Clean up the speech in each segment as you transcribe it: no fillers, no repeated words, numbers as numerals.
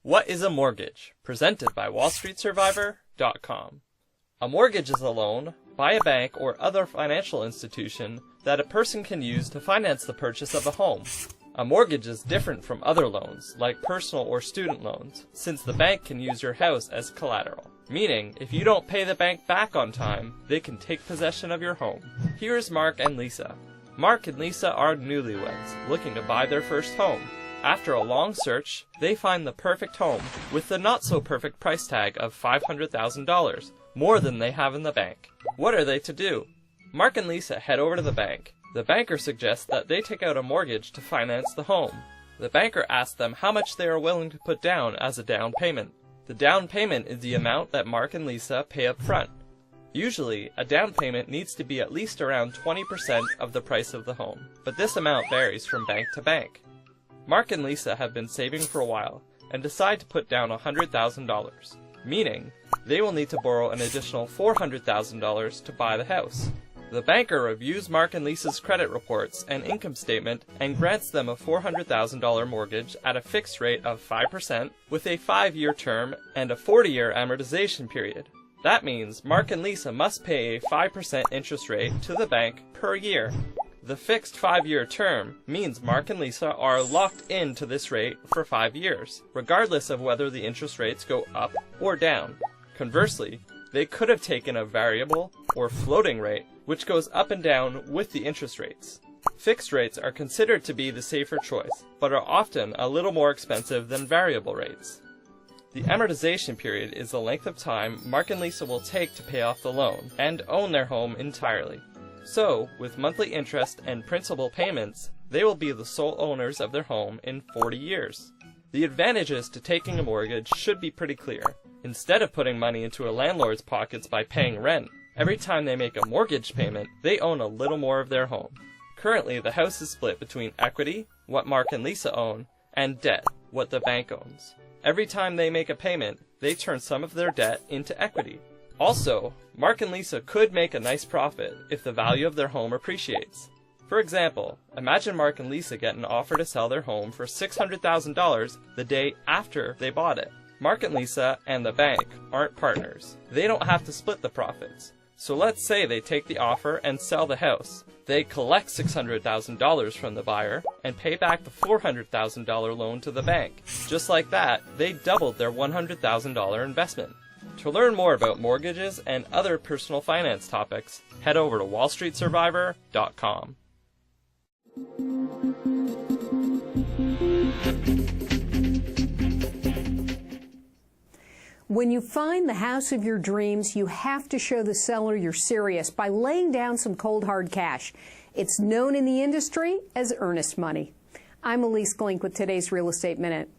What is a mortgage? Presented by WallStreetSurvivor.com. A mortgage is a loan by a bank or other financial institution that a person can use to finance the purchase of a home. A mortgage is different from other loans, like personal or student loans, since the bank can use your house as collateral. Meaning, if you don't pay the bank back on time, they can take possession of your home. Here's Mark and Lisa. Mark and Lisa are newlyweds, looking to buy their first home. After a long search, they find the perfect home, with the not-so-perfect price tag of $500,000, more than they have in the bank. What are they to do? Mark and Lisa head over to the bank. The banker suggests that they take out a mortgage to finance the home. The banker asks them how much they are willing to put down as a down payment. The down payment is the amount that Mark and Lisa pay up front. Usually, a down payment needs to be at least around 20% of the price of the home, but this amount varies from bank to bank. Mark and Lisa have been saving for a while and decide to put down $100,000, meaning they will need to borrow an additional $400,000 to buy the house. The banker reviews Mark and Lisa's credit reports and income statement and grants them a $400,000 mortgage at a fixed rate of 5% with a 5-year term and a 40-year amortization period. That means Mark and Lisa must pay a 5% interest rate to the bank per year. The fixed 5-year term means Mark and Lisa are locked into this rate for 5 years, regardless of whether the interest rates go up or down. Conversely, they could have taken a variable or floating rate, which goes up and down with the interest rates. Fixed rates are considered to be the safer choice, but are often a little more expensive than variable rates. The amortization period is the length of time Mark and Lisa will take to pay off the loan and own their home entirely. So, with monthly interest and principal payments, they will be the sole owners of their home in 40 years. The advantages to taking a mortgage should be pretty clear. Instead of putting money into a landlord's pockets by paying rent, every time they make a mortgage payment, they own a little more of their home. Currently, the house is split between equity, what Mark and Lisa own, and debt, what the bank owns. Every time they make a payment, they turn some of their debt into equity. Also, Mark and Lisa could make a nice profit if the value of their home appreciates. For example, imagine Mark and Lisa get an offer to sell their home for $600,000 the day after they bought it. Mark and Lisa and the bank aren't partners. They don't have to split the profits. So let's say they take the offer and sell the house. They collect $600,000 from the buyer and pay back the $400,000 loan to the bank. Just like that, they doubled their $100,000 investment. To learn more about mortgages and other personal finance topics, head over to WallStreetSurvivor.com. When you find the house of your dreams, you have to show the seller you're serious by laying down some cold hard cash. It's known in the industry as earnest money. I'm Elise Glink with today's Real Estate Minute.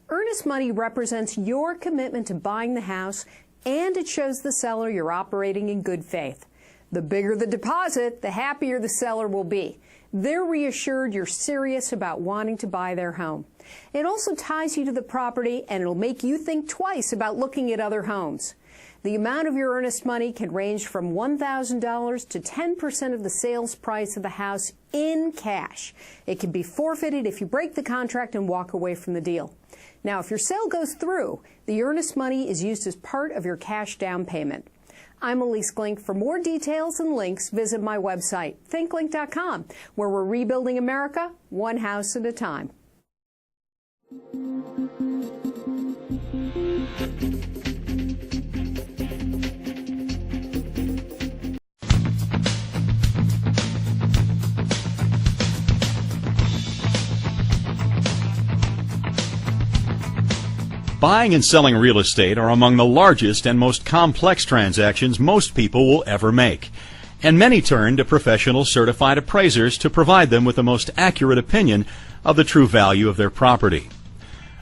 Earnest money represents your commitment to buying the house, and it shows the seller you're operating in good faith. The bigger the deposit, the happier the seller will be. They're reassured you're serious about wanting to buy their home. It also ties you to the property, and it'll make you think twice about looking at other homes. The amount of your earnest money can range from $1,000 to 10% of the sales price of the house in cash. It can be forfeited if you break the contract and walk away from the deal. Now, if your sale goes through, the earnest money is used as part of your cash down payment. I'm Elise Glink. For more details and links, visit my website, thinklink.com, where we're rebuilding America one house at a time. Buying and selling real estate are among the largest and most complex transactions most people will ever make, and many turn to professional certified appraisers to provide them with the most accurate opinion of the true value of their property.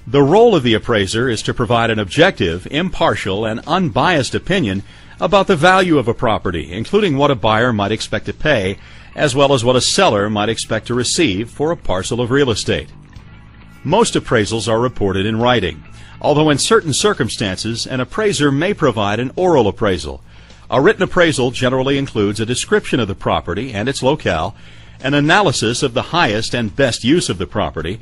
The role of the appraiser is to provide an objective, impartial, and unbiased opinion about the value of a property, including what a buyer might expect to pay, as well as what a seller might expect to receive for a parcel of real estate. Most appraisals are reported in writing, although in certain circumstances an appraiser may provide an oral appraisal. A written appraisal generally includes a description of the property and its locale, an analysis of the highest and best use of the property,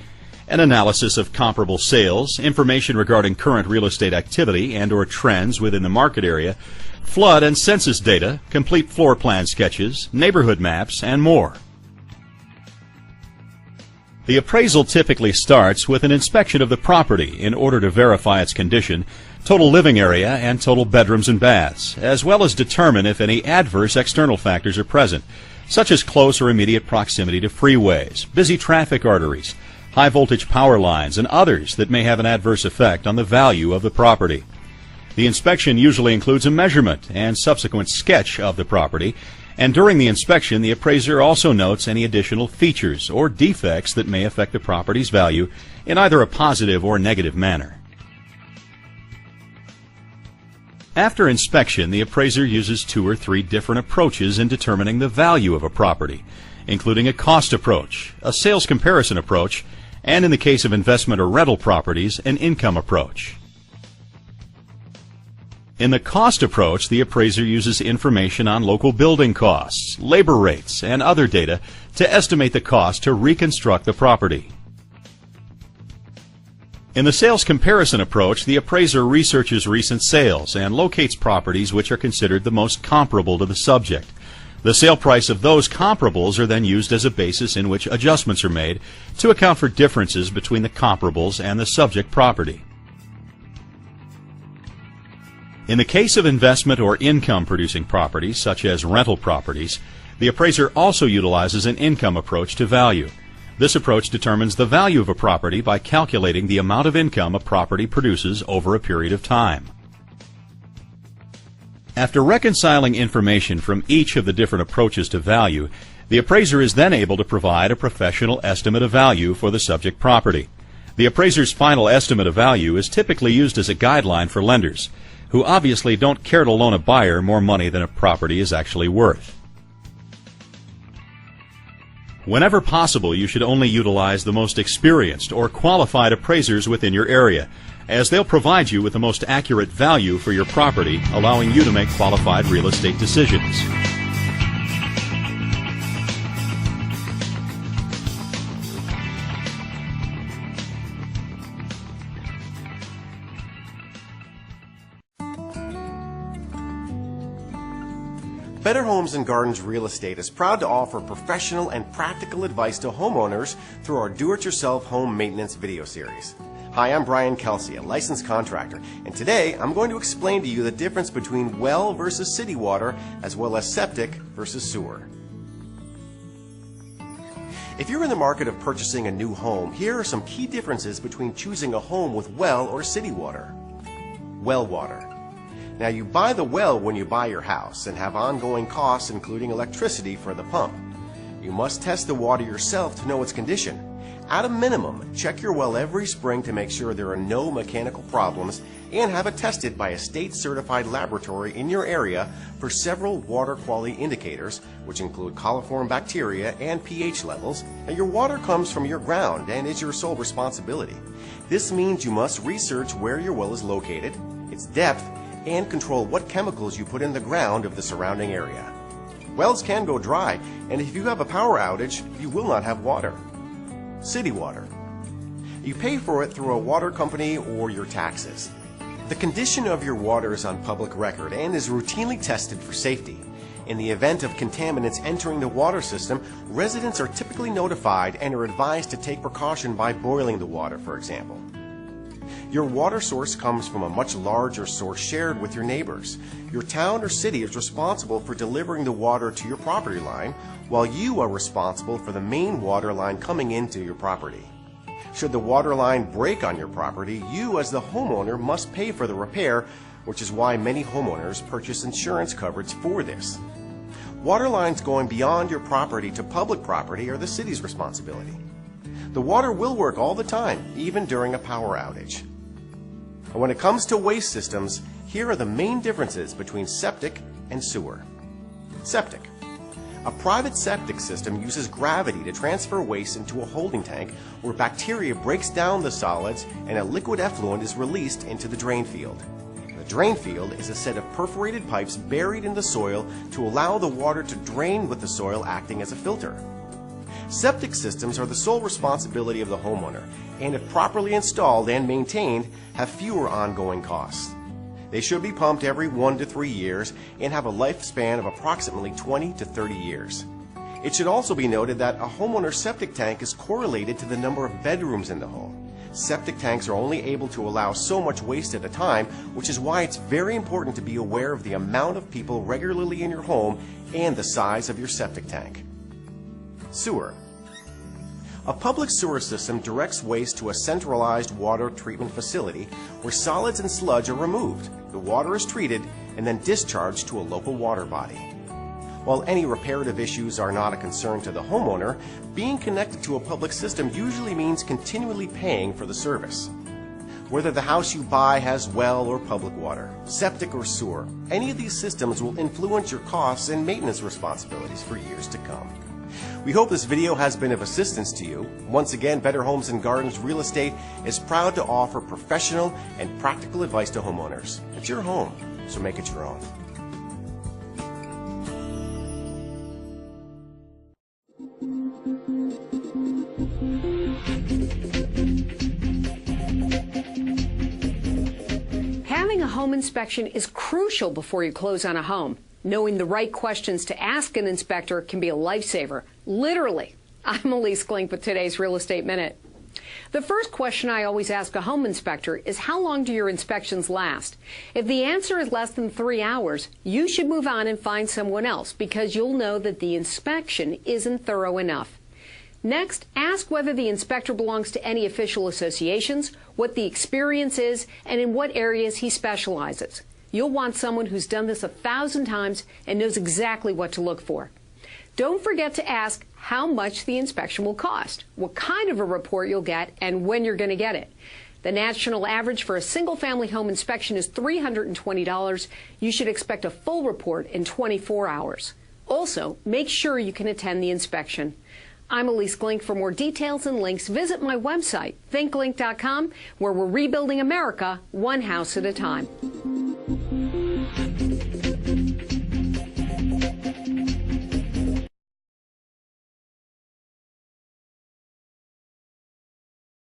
an analysis of comparable sales, information regarding current real estate activity and/or trends within the market area, flood and census data, complete floor plan sketches, neighborhood maps, and more. The appraisal typically starts with an inspection of the property in order to verify its condition, total living area, and total bedrooms and baths, as well as determine if any adverse external factors are present, such as close or immediate proximity to freeways, busy traffic arteries, high voltage power lines, and others that may have an adverse effect on the value of the property. The inspection usually includes a measurement and subsequent sketch of the property, and during the inspection, the appraiser also notes any additional features or defects that may affect the property's value in either a positive or negative manner. After inspection, the appraiser uses 2 or 3 different approaches in determining the value of a property, including a cost approach, a sales comparison approach, and in the case of investment or rental properties, an income approach. In the cost approach, the appraiser uses information on local building costs, labor rates, and other data to estimate the cost to reconstruct the property. In the sales comparison approach, the appraiser researches recent sales and locates properties which are considered the most comparable to the subject. The sale price of those comparables are then used as a basis in which adjustments are made to account for differences between the comparables and the subject property. In the case of investment or income-producing properties, such as rental properties, the appraiser also utilizes an income approach to value. This approach determines the value of a property by calculating the amount of income a property produces over a period of time. After reconciling information from each of the different approaches to value, the appraiser is then able to provide a professional estimate of value for the subject property. The appraiser's final estimate of value is typically used as a guideline for lenders, who obviously don't care to loan a buyer more money than a property is actually worth. Whenever possible, you should only utilize the most experienced or qualified appraisers within your area, as they'll provide you with the most accurate value for your property, allowing you to make qualified real estate decisions. Better Homes and Gardens Real Estate is proud to offer professional and practical advice to homeowners through our Do-It-Yourself Home Maintenance video series. Hi, I'm Brian Kelsey, a licensed contractor, and today I'm going to explain to you the difference between well versus city water, as well as septic versus sewer. If you're in the market of purchasing a new home, here are some key differences between choosing a home with well or city water. Well water. Now, you buy the well when you buy your house and have ongoing costs including electricity for the pump. You must test the water yourself to know its condition. At a minimum, check your well every spring to make sure there are no mechanical problems and have it tested by a state-certified laboratory in your area for several water quality indicators, which include coliform bacteria and pH levels. Now, your water comes from your ground and is your sole responsibility. This means you must research where your well is located, its depth, and control what chemicals you put in the ground of the surrounding area. Wells can go dry, and if you have a power outage, you will not have water. City water. You pay for it through a water company or your taxes. The condition of your water is on public record and is routinely tested for safety. In the event of contaminants entering the water system, residents are typically notified and are advised to take precaution by boiling the water, for example. Your water source comes from a much larger source shared with your neighbors. Your town or city is responsible for delivering the water to your property line, while you are responsible for the main water line coming into your property. Should the water line break on your property, you as the homeowner must pay for the repair, which is why many homeowners purchase insurance coverage for this. Water lines going beyond your property to public property are the city's responsibility. The water will work all the time, even during a power outage. And when it comes to waste systems, here are the main differences between septic and sewer. Septic. A private septic system uses gravity to transfer waste into a holding tank where bacteria breaks down the solids and a liquid effluent is released into the drain field. The drain field is a set of perforated pipes buried in the soil to allow the water to drain with the soil acting as a filter. Septic systems are the sole responsibility of the homeowner, and if properly installed and maintained, have fewer ongoing costs. They should be pumped every 1 to 3 years and have a lifespan of approximately 20 to 30 years. It should also be noted that a homeowner's septic tank is correlated to the number of bedrooms in the home. Septic tanks are only able to allow so much waste at a time, which is why it's very important to be aware of the amount of people regularly in your home and the size of your septic tank. Sewer. A public sewer system directs waste to a centralized water treatment facility where solids and sludge are removed, the water is treated, and then discharged to a local water body. While any reparative issues are not a concern to the homeowner, being connected to a public system usually means continually paying for the service. Whether the house you buy has well or public water, septic or sewer, any of these systems will influence your costs and maintenance responsibilities for years to come. We hope this video has been of assistance to you. Once again, Better Homes and Gardens Real Estate is proud to offer professional and practical advice to homeowners. It's your home, so make it your own. Having a home inspection is crucial before you close on a home. Knowing the right questions to ask an inspector can be a lifesaver. Literally. I'm Elise Glink with today's Real Estate Minute. The first question I always ask a home inspector is, how long do your inspections last? If the answer is less than 3 hours, you should move on and find someone else, because you'll know that the inspection isn't thorough enough. Next, ask whether the inspector belongs to any official associations, what the experience is, and in what areas he specializes. You'll want someone who's done this 1,000 times and knows exactly what to look for. Don't forget to ask how much the inspection will cost, what kind of a report you'll get, and when you're going to get it. The national average for a single-family home inspection is $320. You should expect a full report in 24 hours. Also, make sure you can attend the inspection. I'm Elise Glink. For more details and links, visit my website, thinklink.com, where we're rebuilding America one house at a time.